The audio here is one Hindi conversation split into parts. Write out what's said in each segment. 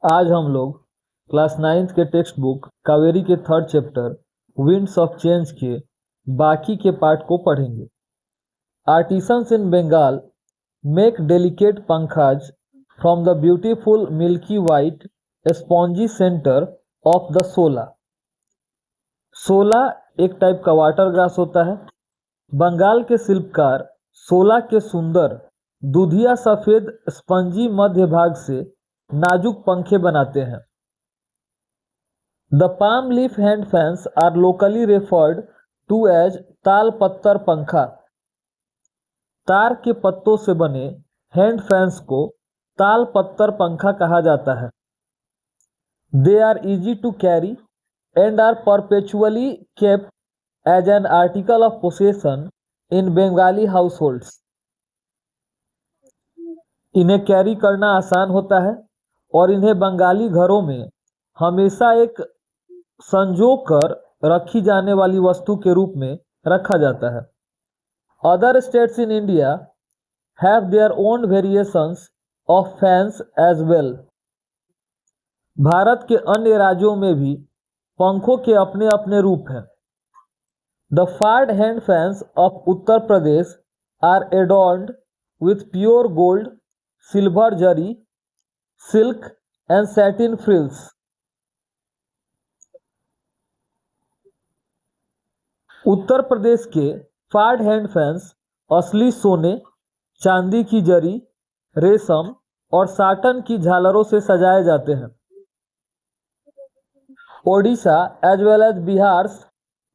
आज हम लोग क्लास 9th के टेक्स्ट बुक कावेरी के 3rd chapter winds of change के बाकी के पार्ट को पढ़ेंगे। Artisans in Bengal make delicate pankhas from the beautiful milky white spongy centre of the sola. Sola एक टाइप का वाटर ग्रास होता है। बंगाल के शिल्पकार सोला के सुंदर दूधिया सफेद स्पंजी मध्य भाग से नाजुक पंखे बनाते हैं। The palm leaf hand fans are locally referred to as tal pattar पंखा। तार के पत्तों से बने हैंड फैंस को ताल पत्तर पंखा कहा जाता है। They are easy to carry and are perpetually kept as an article of possession in Bengali households. इन्हें कैरी करना आसान होता है और इन्हें बंगाली घरों में हमेशा एक संजो कर रखी जाने वाली वस्तु के रूप में रखा जाता है। Other states in India have their own variations of fans as well. Bharat के अन्य राज्यों में भी पंखों के अपने अपने रूप हैं। The fared hand fans of Uttar Pradesh are adorned with pure gold, silver zari, silk and satin frills. Uttar Pradesh के फार्ड हैंड फैंस असली सोने, चांदी की जरी, रेशम और साटन की झालरों से सजाए जाते हैं। Odisha as well as Bihar's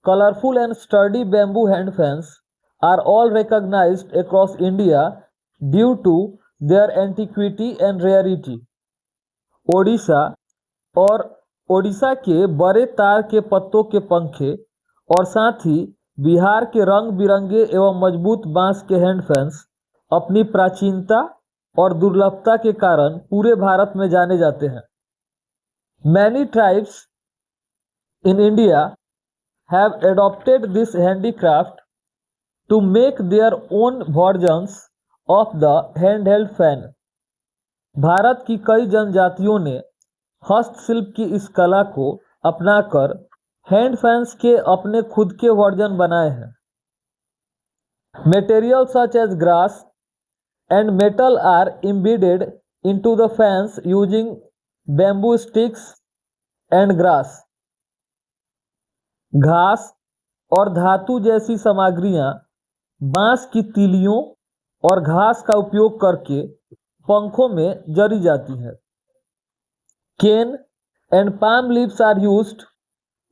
colourful and sturdy bamboo hand fans are all recognized across India due to their antiquity and rarity. Odisha और ओडिशा के बड़े तार के पत्तों के पंखे और साथ ही बिहार के रंग बिरंगे एवं मजबूत बांस के हैंड फैंस अपनी प्राचीनता और दुर्लभता के कारण पूरे भारत में जाने जाते हैं। Many tribes in India have adopted this handicraft to make their own versions of the handheld fan. Bharat की कई जनजातियों ने हस्तशिल्प की इस कला को अपनाकर हैंड फैंस के अपने खुद के वर्जन बनाए हैं। Material such as grass and metal are embedded into the fans using bamboo sticks and grass। घास और धातु जैसी सामग्रियां बांस की तीलियों और घास का उपयोग करके पंखों में जरी जाती है। Cane and palm leaves are used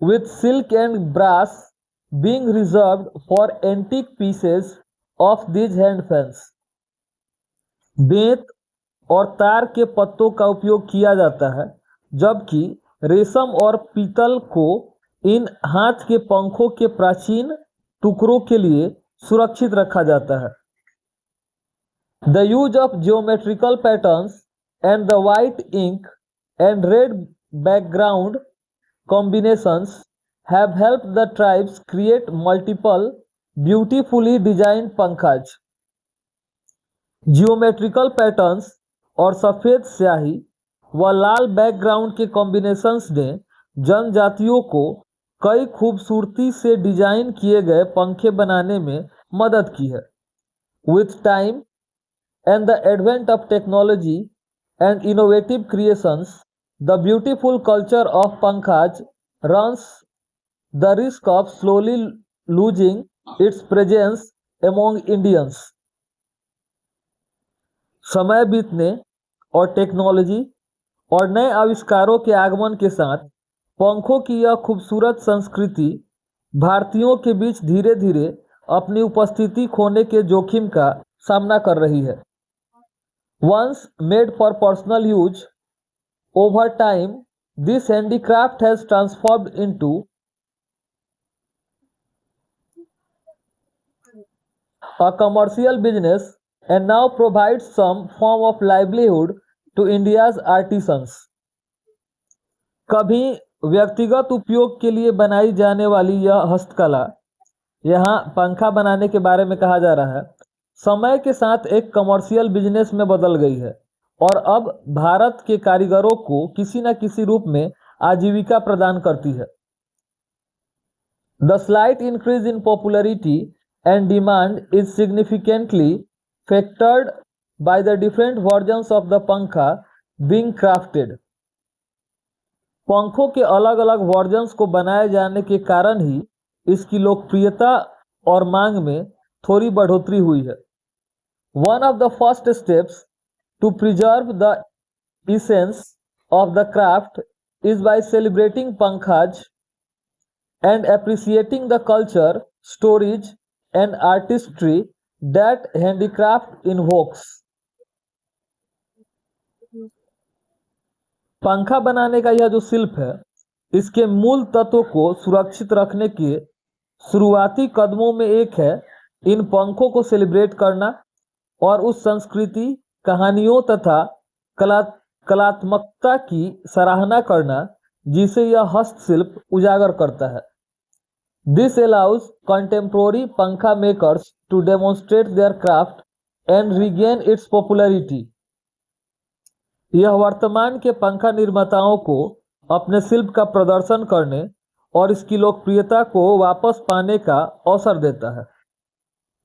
with silk and brass being reserved for antique pieces of these hand fans। बेंत और तार के पत्तों का उपयोग किया जाता है, जबकि रेशम और पीतल को इन हाथ के पंखों के प्राचीन टुकड़ों के लिए सुरक्षित रखा जाता है। The use of geometrical patterns and the white ink and red background combinations have helped the tribes create multiple beautifully designed pankhas. Geometrical patterns और सफ़ेद स्याही व लाल बैकग्राउंड के कॉम्बिनेशंस ने जनजातियों को कई खूबसूरती से डिजाइन किए गए पंखे बनाने में मदद की है। With time and the advent of technology and innovative creations, the beautiful culture of pankhaj runs the risk of slowly losing its presence among Indians। समय बीतने और टेक्नोलॉजी और नए आविष्कारों के आगमन के साथ पंखों की यह खूबसूरत संस्कृति भारतीयों के बीच धीरे धीरे अपनी उपस्थिति खोने के जोखिम का सामना कर रही है। Once made for personal use, over time this handicraft has transformed into a commercial business and now provides some form of livelihood to India's artisans। कभी व्यक्तिगत उपयोग के लिए बनाई जाने वाली यह हस्तकला, यहाँ पंखा बनाने के बारे में कहा जा रहा है, समय के साथ एक कमर्शियल बिजनेस में बदल गई है और अब भारत के कारीगरों को किसी न किसी रूप में आजीविका प्रदान करती है। The slight increase in popularity and demand is significantly factored by the different versions of the पंखा being crafted. पंखों के अलग अलग वर्जन्स को बनाए जाने के कारण ही इसकी लोकप्रियता और मांग में थोड़ी बढ़ोतरी हुई है। One of the first steps to preserve the essence of the craft is by celebrating pankhas and appreciating the culture, stories, and artistry that handicraft invokes. पंखा बनाने का यह जो शिल्प है, इसके मूल तत्व को सुरक्षित रखने के शुरुआती कदमों में एक है इन पंखों को सेलिब्रेट करना और उस संस्कृति, कहानियों तथा कलात्मकता की सराहना करना जिसे यह हस्तशिल्प उजागर करता है। This allows contemporary पंखा makers to demonstrate their craft and regain its popularity. यह वर्तमान के पंखा निर्माताओं को अपने शिल्प का प्रदर्शन करने और इसकी लोकप्रियता को वापस पाने का अवसर देता है।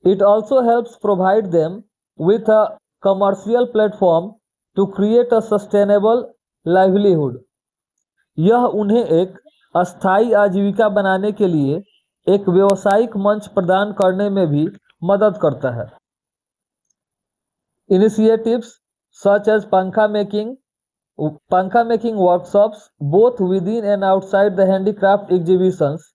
It also helps provide them with a commercial platform to create a sustainable livelihood. यह उन्हें एक अस्थायी आजीविका बनाने के लिए एक व्यावसायिक मंच प्रदान करने में भी मदद करता है। Initiatives such as Pankha making workshops, both within and outside the handicraft exhibitions,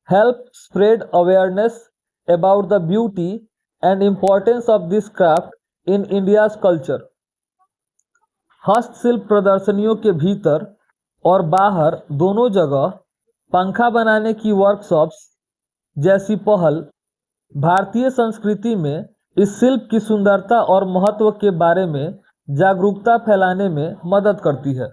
help spread awareness about the beauty and importance of this craft in India's culture. हस्तशिल्प प्रदर्शनियों के भीतर और बाहर दोनों जगह पंखा बनाने की वर्कशॉप्स जैसी पहल भारतीय संस्कृति में इस शिल्प की सुंदरता और महत्व के बारे में जागरूकता फैलाने में मदद करती है।